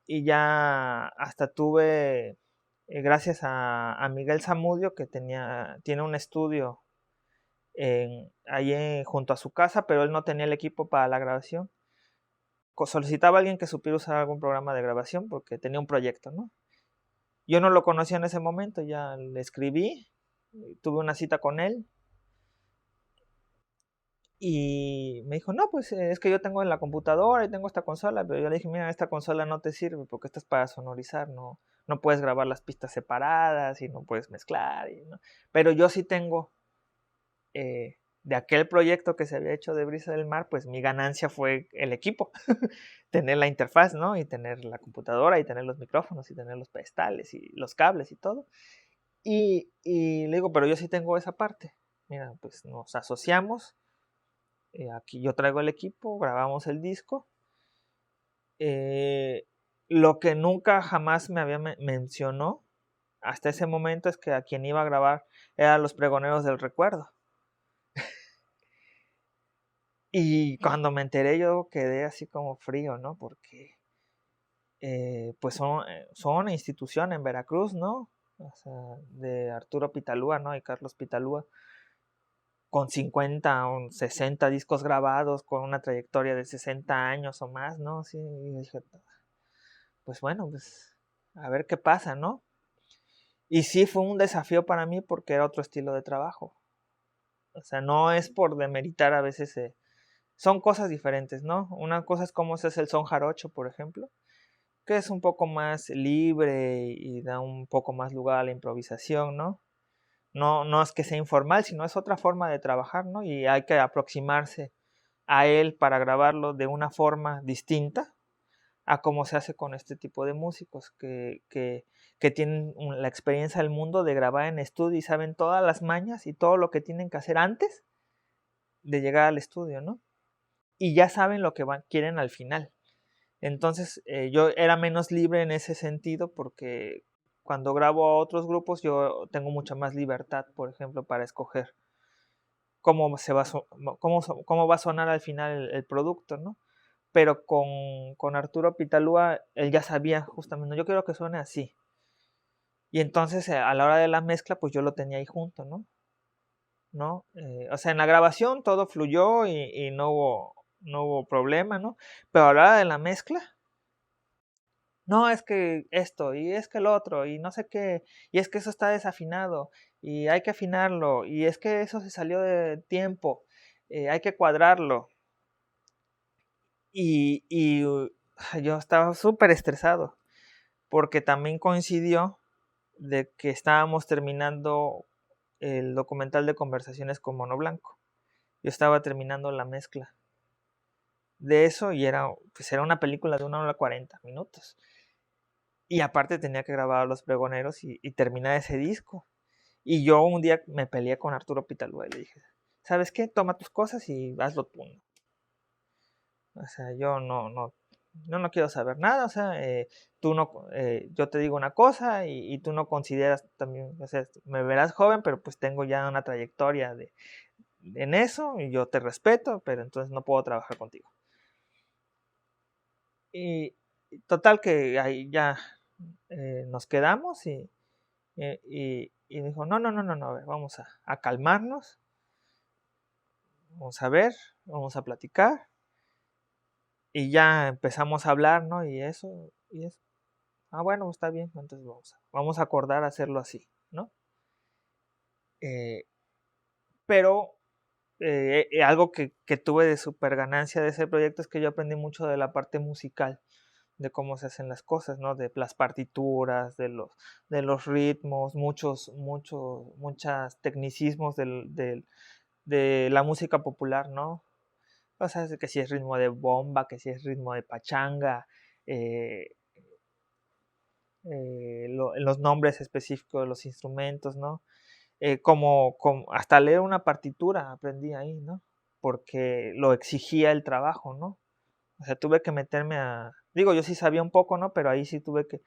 Y ya hasta tuve, gracias a Miguel Zamudio, que tiene un estudio ahí junto a su casa, pero él no tenía el equipo para la grabación. Solicitaba a alguien que supiera usar algún programa de grabación porque tenía un proyecto, ¿no? Yo no lo conocía en ese momento, ya le escribí, tuve una cita con él y me dijo, no, pues es que yo tengo en la computadora y tengo esta consola, pero yo le dije, mira, esta consola no te sirve porque esta es para sonorizar, no puedes grabar las pistas separadas y no puedes mezclar, ¿no? Pero yo sí tengo de aquel proyecto que se había hecho de Brisa del Mar, pues mi ganancia fue el equipo, tener la interfaz, ¿no? Y tener la computadora y tener los micrófonos y tener los pedestales y los cables y todo. Y le digo, pero yo sí tengo esa parte. Mira, pues nos asociamos, aquí yo traigo el equipo, grabamos el disco. Lo que nunca jamás me había mencionó hasta ese momento es que a quien iba a grabar eran los Pregoneros del Recuerdo. Y cuando me enteré yo quedé así como frío, ¿no? Porque pues son una institución en Veracruz, ¿no? O sea, de Arturo Pitalúa, ¿no? Y Carlos Pitalúa, con 50 o 60 discos grabados, con una trayectoria de 60 años o más, ¿no? Sí, y dije, pues bueno, pues a ver qué pasa, ¿no? Y sí fue un desafío para mí porque era otro estilo de trabajo. O sea, no es por demeritar a veces, son cosas diferentes, ¿no? Una cosa es cómo se hace el son jarocho, por ejemplo, que es un poco más libre y da un poco más lugar a la improvisación, ¿no? No es que sea informal, sino es otra forma de trabajar, ¿no? Y hay que aproximarse a él para grabarlo de una forma distinta a cómo se hace con este tipo de músicos que tienen la experiencia del mundo de grabar en estudio y saben todas las mañas y todo lo que tienen que hacer antes de llegar al estudio, ¿no? Y ya saben lo que quieren al final. Entonces yo era menos libre en ese sentido porque cuando grabo a otros grupos yo tengo mucha más libertad, por ejemplo, para escoger cómo va a sonar al final el producto, ¿no? Pero con Arturo Pitalúa, él ya sabía justamente, no, yo quiero que suene así. Y entonces a la hora de la mezcla, pues yo lo tenía ahí junto, ¿no? O sea, en la grabación todo fluyó y no hubo problema, ¿no? Pero a la hora de la mezcla, no, es que esto, y es que el otro, y no sé qué, y es que eso está desafinado, y hay que afinarlo, y es que eso se salió de tiempo, hay que cuadrarlo. Y yo estaba súper estresado, porque también coincidió de que estábamos terminando el documental de conversaciones con Mono Blanco. Yo estaba terminando la mezcla. de eso y pues era una película de 1 hora 40 minutos. Y aparte tenía que grabar a Los Pregoneros y terminar ese disco. Y yo un día me peleé con Arturo Pitalúa y le dije, ¿sabes qué? Toma tus cosas y hazlo tú, ¿no? O sea, yo no quiero saber nada, o sea, tú no, yo te digo una cosa y tú no consideras también, o sea, me verás joven, pero pues tengo ya una trayectoria en eso y yo te respeto, pero entonces no puedo trabajar contigo. Y total que ahí ya nos quedamos y dijo, no, a ver, vamos a calmarnos, vamos a ver, vamos a platicar. Y ya empezamos a hablar, ¿no? Y eso. Ah, bueno, está bien, entonces vamos a acordar hacerlo así, ¿no? Eh, pero algo que tuve de super ganancia de ese proyecto es que yo aprendí mucho de la parte musical, de cómo se hacen las cosas, ¿no? De las partituras, de los ritmos, muchos tecnicismos de la música popular, ¿no? O sea, que si es ritmo de bomba, que si es ritmo de pachanga, eh, los nombres específicos de los instrumentos, ¿no? Como hasta leer una partitura aprendí ahí, ¿no? Porque lo exigía el trabajo, ¿no? O sea, tuve que meterme digo, yo sí sabía un poco, ¿no? Pero ahí sí tuve que,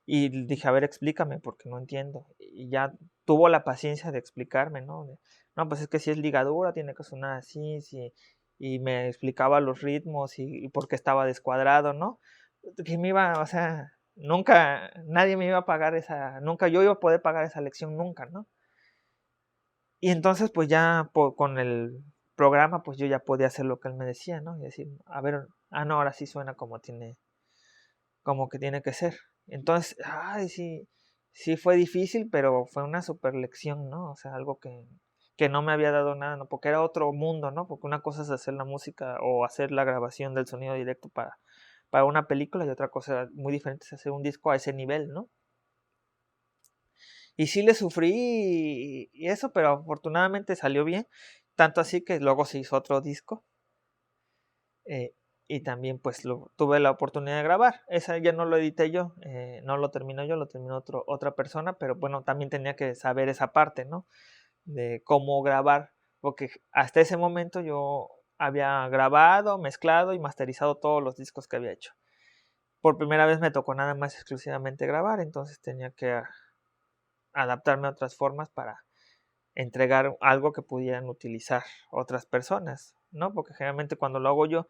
y dije, a ver, explícame, porque no entiendo. Y ya tuvo la paciencia de explicarme, ¿no? No, pues es que si es ligadura, tiene que sonar así, sí. Y me explicaba los ritmos y por qué estaba descuadrado, ¿no? Que me iba, o sea, nunca, nadie me iba a pagar nunca yo iba a poder pagar esa lección, nunca, ¿no? Y entonces, pues ya con el programa, pues yo ya podía hacer lo que él me decía, ¿no? Y decir, a ver, no, ahora sí suena como que tiene que ser. Entonces, ay, sí, sí fue difícil, pero fue una super lección, ¿no? O sea, algo que no me había dado nada, ¿no? Porque era otro mundo, ¿no? Porque una cosa es hacer la música o hacer la grabación del sonido directo para una película y otra cosa muy diferente es hacer un disco a ese nivel, ¿no? Y sí le sufrí y eso, pero afortunadamente salió bien. Tanto así que luego se hizo otro disco. Y también pues tuve la oportunidad de grabar. Esa ya no lo edité yo, no lo terminó yo, lo terminó otra persona, pero bueno, también tenía que saber esa parte, ¿no? De cómo grabar, porque hasta ese momento yo había grabado, mezclado y masterizado todos los discos que había hecho. Por primera vez me tocó nada más exclusivamente grabar, entonces tenía que adaptarme a otras formas para entregar algo que pudieran utilizar otras personas, ¿no? Porque generalmente cuando lo hago yo,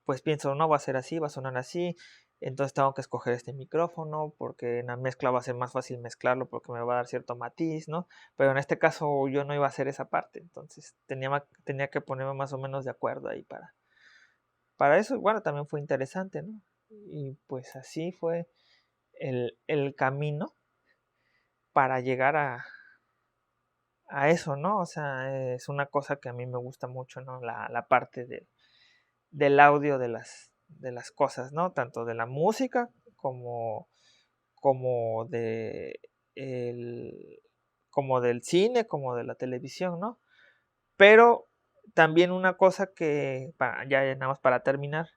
pues pienso, no, va a ser así, va a sonar así, entonces tengo que escoger este micrófono porque en la mezcla va a ser más fácil mezclarlo porque me va a dar cierto matiz, ¿no? Pero en este caso yo no iba a hacer esa parte, entonces tenía que ponerme más o menos de acuerdo ahí para eso. Y bueno, también fue interesante, ¿no? Y pues así fue el camino para llegar a eso, ¿no? O sea, es una cosa que a mí me gusta mucho, ¿no? La parte del audio de las cosas, ¿no? Tanto de la música como de el, como del cine, como de la televisión, ¿no? Pero también una cosa que, ya nada más para terminar,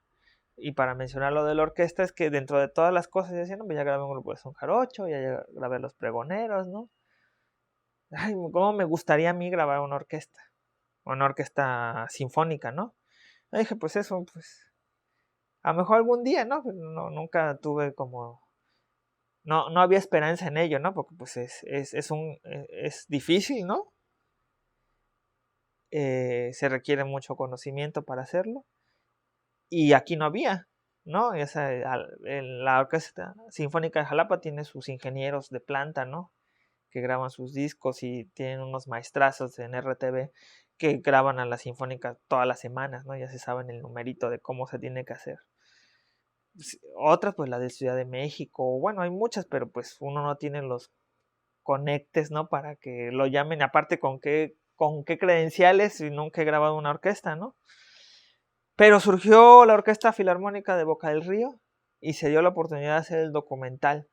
y para mencionar lo de la orquesta, es que dentro de todas las cosas, yo decía, no, pues ya grabé un grupo de son jarocho, ya grabé Los Pregoneros, ¿no? Ay, cómo me gustaría a mí grabar una orquesta sinfónica, ¿no? Y dije, pues eso, pues a lo mejor algún día, ¿no? Pero no, nunca tuve no había esperanza en ello, ¿no? Porque pues es difícil, ¿no? Se requiere mucho conocimiento para hacerlo. Y aquí no había, ¿no? La Orquesta Sinfónica de Jalapa tiene sus ingenieros de planta, ¿no? Que graban sus discos y tienen unos maestrazos en RTV que graban a la Sinfónica todas las semanas, ¿no? Ya se saben el numerito de cómo se tiene que hacer. Otras, pues la de Ciudad de México, bueno, hay muchas, pero pues uno no tiene los conectes, ¿no? Para que lo llamen, aparte con qué credenciales si nunca he grabado una orquesta, ¿no? Pero surgió la Orquesta Filarmónica de Boca del Río y se dio la oportunidad de hacer el documental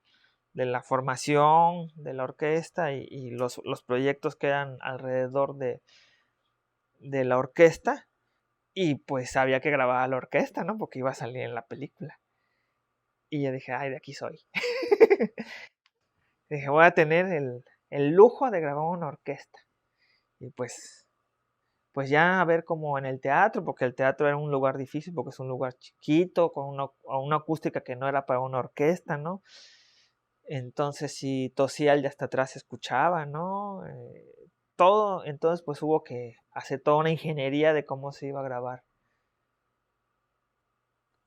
de la formación de la orquesta y los proyectos que eran alrededor de la orquesta. Y pues había que grabar a la orquesta, ¿no? Porque iba a salir en la película. Y yo dije, ay, de aquí soy. Dije, voy a tener el lujo de grabar una orquesta. Y pues ya a ver como en el teatro, porque el teatro era un lugar difícil, porque es un lugar chiquito, con una acústica que no era para una orquesta, ¿no? Entonces si tosía el de hasta atrás se escuchaba, ¿no? Todo, entonces pues hubo que hacer toda una ingeniería de cómo se iba a grabar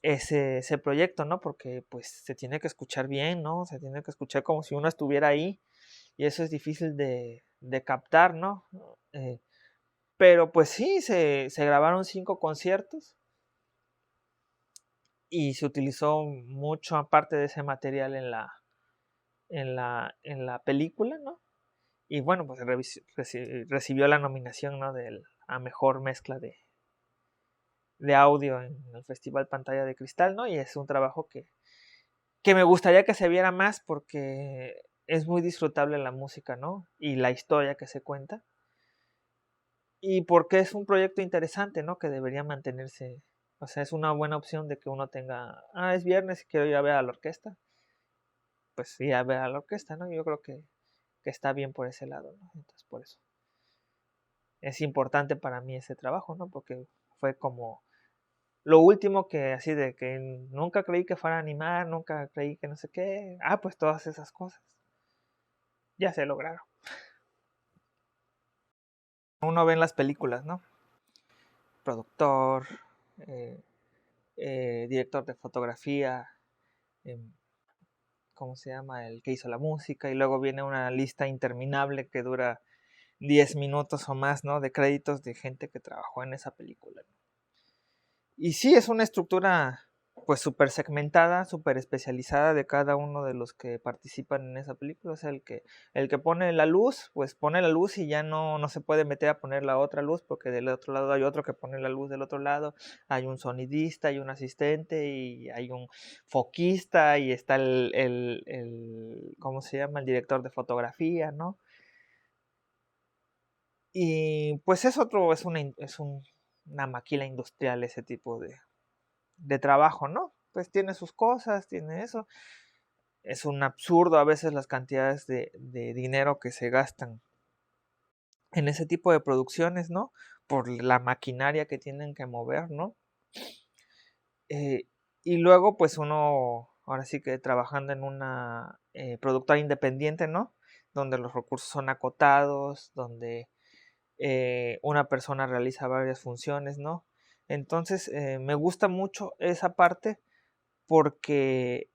ese proyecto, ¿no? Porque pues se tiene que escuchar bien, ¿no? Se tiene que escuchar como si uno estuviera ahí y eso es difícil de captar, ¿no? Eh, pero pues sí, se grabaron 5 conciertos y se utilizó mucho aparte de ese material en la película, ¿no? Y bueno, pues recibió la nominación, ¿no? A mejor mezcla de audio en el Festival Pantalla de Cristal, ¿no? Y es un trabajo que me gustaría que se viera más porque es muy disfrutable la música, ¿no? Y la historia que se cuenta. Y porque es un proyecto interesante, ¿no? Que debería mantenerse. O sea, es una buena opción de que uno tenga, es viernes y quiero ir a ver a la orquesta. Pues ir a ver a la orquesta, ¿no? Yo creo que está bien por ese lado, ¿no? Entonces, por eso es importante para mí ese trabajo, ¿no? Porque fue como lo último que así de que nunca creí que fuera a animar, nunca creí que no sé qué. Pues todas esas cosas ya se lograron. Uno ve en las películas, ¿no? Productor, eh, director de fotografía, eh, ¿cómo se llama? El que hizo la música, y luego viene una lista interminable que dura 10 minutos o más, ¿no? De créditos de gente que trabajó en esa película. Y sí, es una estructura pues súper segmentada, súper especializada de cada uno de los que participan en esa película. O sea, el que pone la luz, pues pone la luz y ya no se puede meter a poner la otra luz porque del otro lado hay otro que pone la luz del otro lado, hay un sonidista, hay un asistente y hay un foquista y está ¿cómo se llama? El director de fotografía, ¿no? Y pues una maquila industrial ese tipo de trabajo, ¿no? Pues tiene sus cosas, tiene eso. Es un absurdo a veces las cantidades de dinero que se gastan en ese tipo de producciones, ¿no? Por la maquinaria que tienen que mover, ¿no? Y luego, pues uno, ahora sí que trabajando en una productora independiente, ¿no? Donde los recursos son acotados, donde una persona realiza varias funciones, ¿no? Entonces, me gusta mucho esa parte porque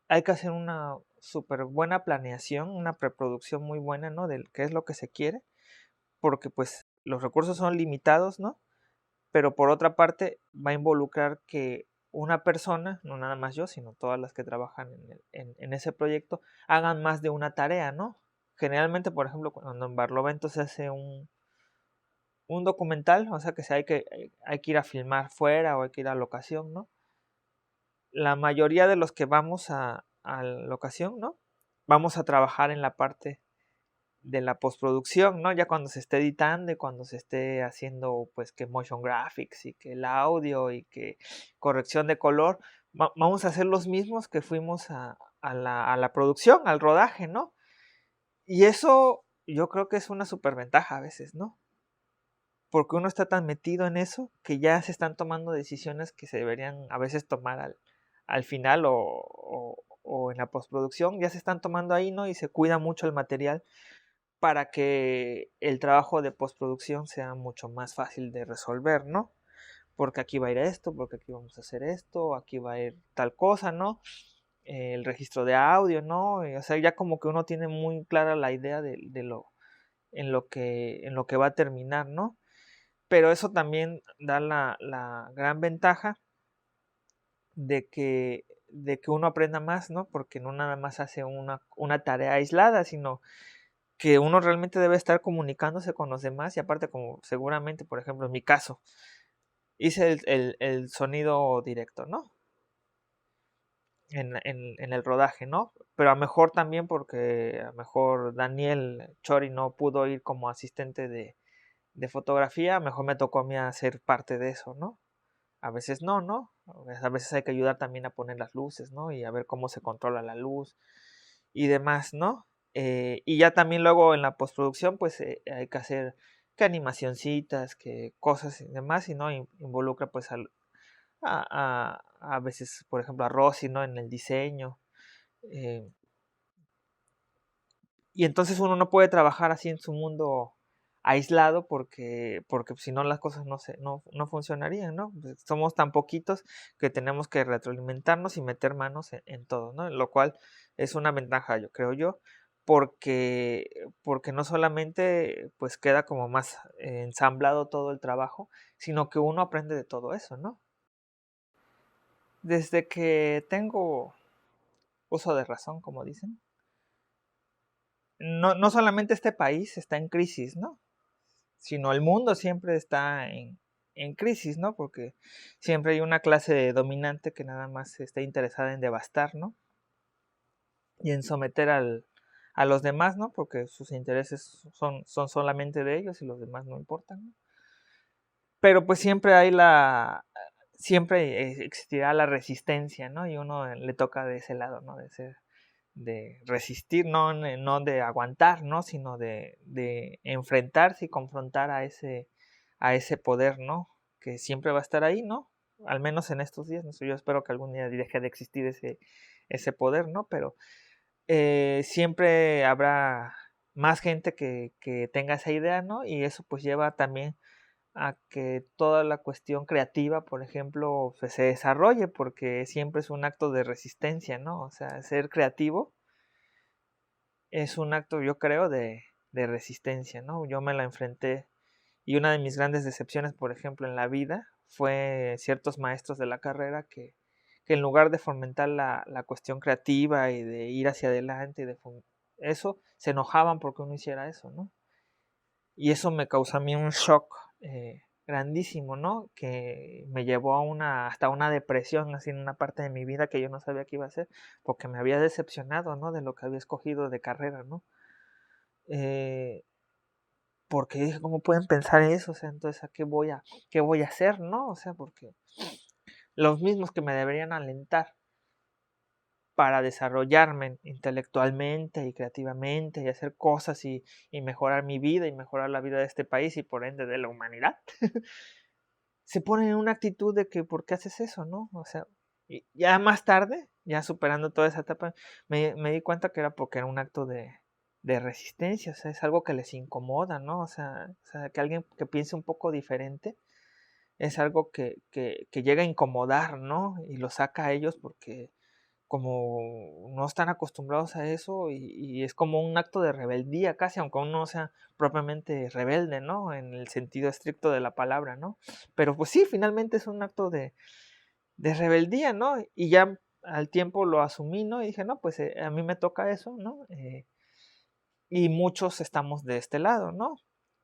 hay que hacer una súper buena planeación, una preproducción muy buena, ¿no? De qué es lo que se quiere, porque pues los recursos son limitados, ¿no? Pero por otra parte va a involucrar que una persona, no nada más yo, sino todas las que trabajan en ese proyecto, hagan más de una tarea, ¿no? Generalmente, por ejemplo, cuando en Barlovento se hace un documental, o sea que si hay que ir a filmar fuera o hay que ir a locación, ¿no? La mayoría de los que vamos a la ocasión, ¿no? Vamos a trabajar en la parte de la postproducción, ¿no? Ya cuando se esté editando y cuando se esté haciendo, pues, que motion graphics y que el audio y que corrección de color, vamos a hacer los mismos que fuimos a la producción, al rodaje, ¿no? Y eso yo creo que es una superventaja a veces, ¿no? Porque uno está tan metido en eso que ya se están tomando decisiones que se deberían a veces tomar al final o en la postproducción, ya se están tomando ahí, ¿no? Y se cuida mucho el material para que el trabajo de postproducción sea mucho más fácil de resolver, ¿no? Porque aquí va a ir esto, porque aquí vamos a hacer esto, aquí va a ir tal cosa, ¿no? El registro de audio, ¿no? O sea, ya como que uno tiene muy clara la idea de lo en lo que va a terminar, ¿no? Pero eso también da la gran ventaja de que uno aprenda más, ¿no? Porque no nada más hace una tarea aislada, sino que uno realmente debe estar comunicándose con los demás y aparte como seguramente, por ejemplo, en mi caso, hice el sonido directo, ¿no? En el rodaje, ¿no? Pero a lo mejor también porque a lo mejor Daniel Chori no pudo ir como asistente de fotografía, mejor me tocó a mí hacer parte de eso, ¿no? A veces no, ¿no? A veces hay que ayudar también a poner las luces, ¿no? Y a ver cómo se controla la luz y demás, ¿no? Y ya también luego en la postproducción, pues hay que hacer que animacioncitas, que cosas y demás, y no involucra pues a veces, por ejemplo, a Rosy, ¿no? En el diseño. eh, y entonces uno no puede trabajar así en su mundo aislado porque si no las cosas no funcionarían, ¿no? Pues somos tan poquitos que tenemos que retroalimentarnos y meter manos en todo, ¿no? Lo cual es una ventaja, yo creo yo, porque, porque no solamente pues queda como más ensamblado todo el trabajo, sino que uno aprende de todo eso, ¿no? Desde que tengo uso de razón, como dicen, no solamente este país está en crisis, ¿no? Sino el mundo siempre está en crisis, ¿no? Porque siempre hay una clase dominante que nada más está interesada en devastar, ¿no? Y en someter a los demás, ¿no? Porque sus intereses son solamente de ellos y los demás no importan, ¿no? Pero pues siempre existirá la resistencia, ¿no? Y uno le toca de ese lado, ¿no? De resistir, no de aguantar, ¿no? Sino de enfrentarse y confrontar a ese poder, ¿no? Que siempre va a estar ahí, ¿no? Al menos en estos días, ¿no? Yo espero que algún día deje de existir ese poder, ¿no? Pero siempre habrá más gente que tenga esa idea, ¿no? Y eso pues lleva también a que toda la cuestión creativa, por ejemplo, pues, se desarrolle, porque siempre es un acto de resistencia, ¿no? O sea, ser creativo es un acto, yo creo, de resistencia, ¿no? Yo me la enfrenté y una de mis grandes decepciones, por ejemplo, en la vida fue ciertos maestros de la carrera que en lugar de fomentar la cuestión creativa y de ir hacia adelante y de eso, se enojaban porque uno hiciera eso, ¿no? Y eso me causó a mí un shock grandísimo, ¿no? Que me llevó hasta una depresión así en una parte de mi vida que yo no sabía qué iba a hacer, porque me había decepcionado, ¿no? De lo que había escogido de carrera, ¿no? Eh, porque dije, ¿cómo pueden pensar eso? O sea, entonces, qué voy a hacer, ¿no? O sea, porque los mismos que me deberían alentar para desarrollarme intelectualmente y creativamente y hacer cosas y mejorar mi vida y mejorar la vida de este país y por ende de la humanidad, se ponen en una actitud de que, ¿por qué haces eso, no? O sea, y ya más tarde, ya superando toda esa etapa, me di cuenta que era porque era un acto de resistencia, o sea, es algo que les incomoda, ¿no? O sea, que alguien que piense un poco diferente es algo que llega a incomodar, ¿no? Y lo saca a ellos porque como no están acostumbrados a eso y es como un acto de rebeldía casi, aunque uno no sea propiamente rebelde, ¿no? En el sentido estricto de la palabra, ¿no? Pero pues sí, finalmente es un acto de rebeldía, ¿no? Y ya al tiempo lo asumí, ¿no? Y dije, no, pues a mí me toca eso, ¿no? Y muchos estamos de este lado, ¿no?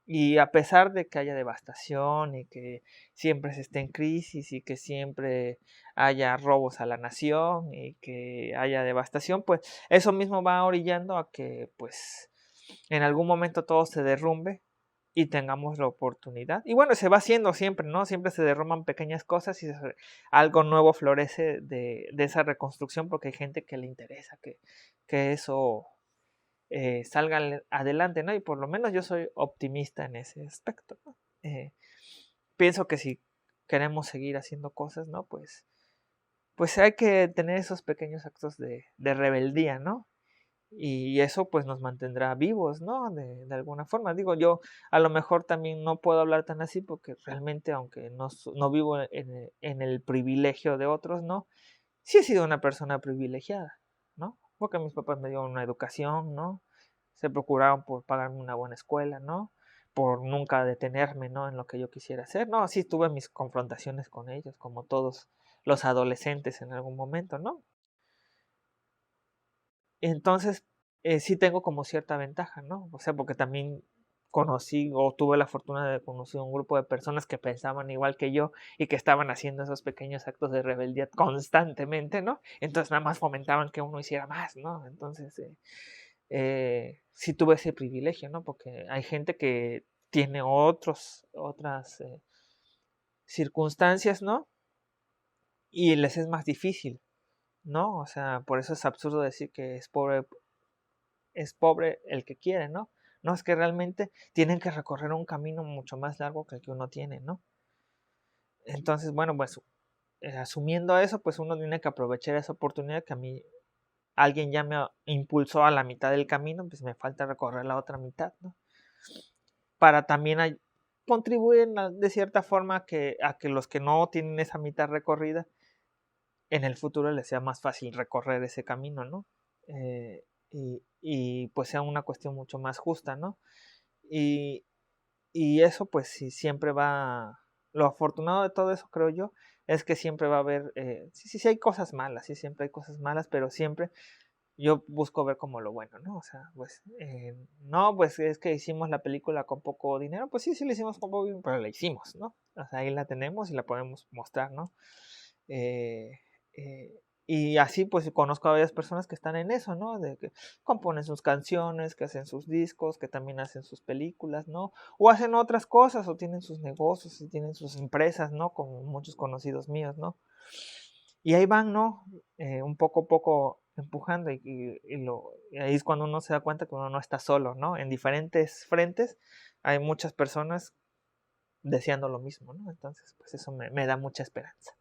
Y a pesar de que haya devastación y que siempre se esté en crisis y que siempre haya robos a la nación y que haya devastación, pues eso mismo va orillando a que pues en algún momento todo se derrumbe y tengamos la oportunidad. Y bueno, se va haciendo siempre, ¿no? Siempre se derrumban pequeñas cosas y algo nuevo florece de esa reconstrucción porque hay gente que le interesa que eso salgan adelante, ¿no? Y por lo menos yo soy optimista en ese aspecto, ¿no? Pienso que si queremos seguir haciendo cosas, ¿no? Pues hay que tener esos pequeños actos de rebeldía, ¿no? Y eso pues nos mantendrá vivos, ¿no? De alguna forma. Digo, yo a lo mejor también no puedo hablar tan así porque realmente, aunque no vivo en el privilegio de otros, ¿no? Sí he sido una persona privilegiada, ¿no? Porque mis papás me dieron una educación, ¿no? Se procuraron por pagarme una buena escuela, ¿no? Por nunca detenerme, ¿no? En lo que yo quisiera hacer, ¿no? Sí tuve mis confrontaciones con ellos, como todos los adolescentes en algún momento, ¿no? Entonces, sí tengo como cierta ventaja, ¿no? O sea, porque también conocí o tuve la fortuna de conocer un grupo de personas que pensaban igual que yo y que estaban haciendo esos pequeños actos de rebeldía constantemente, ¿no? Entonces nada más fomentaban que uno hiciera más, ¿no? Entonces, sí tuve ese privilegio, ¿no? Porque hay gente que tiene otras circunstancias, ¿no? Y les es más difícil, ¿no? O sea, por eso es absurdo decir que es pobre el que quiere, ¿no? No, es que realmente tienen que recorrer un camino mucho más largo que el que uno tiene, ¿no? Entonces, bueno, pues asumiendo eso, pues uno tiene que aprovechar esa oportunidad que a mí alguien ya me impulsó a la mitad del camino, pues me falta recorrer la otra mitad, ¿no? Para también contribuir de cierta forma a que los que no tienen esa mitad recorrida, en el futuro les sea más fácil recorrer ese camino, ¿no? Y pues sea una cuestión mucho más justa, ¿no? Y, y eso pues sí, siempre va, lo afortunado de todo eso creo yo, es que siempre va a haber, sí hay cosas malas, sí siempre hay cosas malas, pero siempre yo busco ver como lo bueno, ¿no? O sea, pues, no, pues es que hicimos la película con poco dinero, pues sí la hicimos con poco dinero, pero la hicimos, ¿no? O sea, ahí la tenemos y la podemos mostrar, ¿no? Eh, eh, y así pues conozco a varias personas que están en eso, ¿no? De que componen sus canciones, que hacen sus discos, que también hacen sus películas, ¿no? O hacen otras cosas, o tienen sus negocios, y tienen sus empresas, ¿no? Como muchos conocidos míos, ¿no? Y ahí van, ¿no? Un poco a poco empujando y ahí es cuando uno se da cuenta que uno no está solo, ¿no? En diferentes frentes hay muchas personas deseando lo mismo, ¿no? Entonces, pues eso me da mucha esperanza.